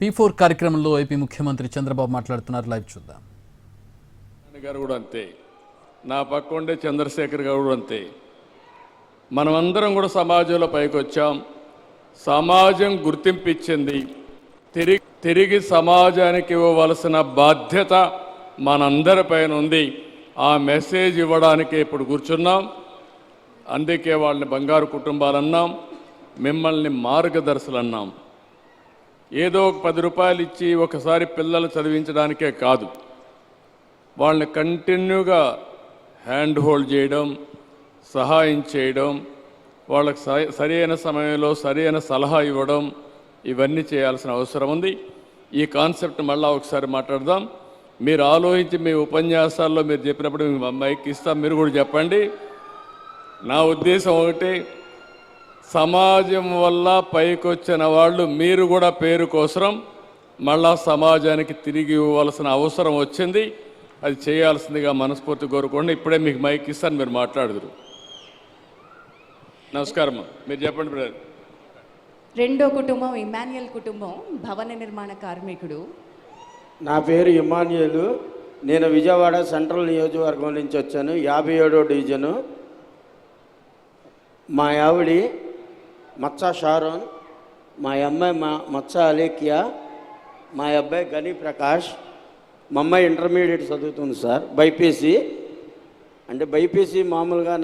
P4 కార్యక్రమంలో AP ముఖ్యమంత్రి చంద్రబాబు మాట్లాడుతున్నారు. లైవ్ చూద్దాం. గారు కూడా అంతే, నా పక్క ఉండే చంద్రశేఖర్ గారు కూడా అంతే. మనమందరం కూడా సమాజంలో పైకి వచ్చాం. సమాజం గుర్తింపు ఇచ్చింది. తిరిగి సమాజానికి ఇవ్వవలసిన బాధ్యత మనందరిపైన ఉంది. ఆ మెసేజ్ ఇవ్వడానికి ఇప్పుడు కూర్చున్నాం. అందుకే వాళ్ళని బంగారు కుటుంబాలు అన్నాం, మిమ్మల్ని మార్గదర్శులు అన్నాం. ఏదో ఒక 10 రూపాయలు ఇచ్చి ఒకసారి పిల్లలు చదివించడానికే కాదు, వాళ్ళని కంటిన్యూగా హ్యాండ్ హోల్డ్ చేయడం, సహాయం చేయడం, వాళ్ళకి సరైన సమయంలో సరైన సలహా ఇవ్వడం, ఇవన్నీ చేయాల్సిన అవసరం ఉంది. ఈ కాన్సెప్ట్ మళ్ళీ ఒకసారి మాట్లాడదాం. మీరు ఆలోచించి మీ ఉపన్యాసాల్లో మీరు చెప్పినప్పుడు మీ అమ్మాయికి ఇస్తాం, మీరు కూడా చెప్పండి. నా ఉద్దేశం ఒకటి, సమాజం వల్ల పైకొచ్చిన వాళ్ళు మీరు కూడా పేరు కోసం మళ్ళా సమాజానికి తిరిగి ఇవ్వాల్సిన అవసరం వచ్చింది. అది చేయాల్సిందిగా మనస్ఫూర్తి కోరుకోండి. ఇప్పుడే మీకు మైక్ ఇస్తాను, మీరు మాట్లాడుదురు. నమస్కారం, మీరు చెప్పండి బ్రదర్. రెండో కుటుంబం ఇమాన్యుయల్ కుటుంబం, భవన నిర్మాణ కార్మికుడు. నా పేరు ఇమాన్యుయల్. నేను విజయవాడ సెంట్రల్ నియోజకవర్గం నుంచి వచ్చాను, 57వ డివిజను. మా ఆవిడి మచ్చా షారోన్, మా అమ్మాయి మచ్చా అలేఖ్య, మా అబ్బాయి గని ప్రకాష్. మా అమ్మాయి ఇంటర్మీడియట్ చదువుతుంది సార్, బైపీసీ. అంటే బైపీసీ మామూలుగా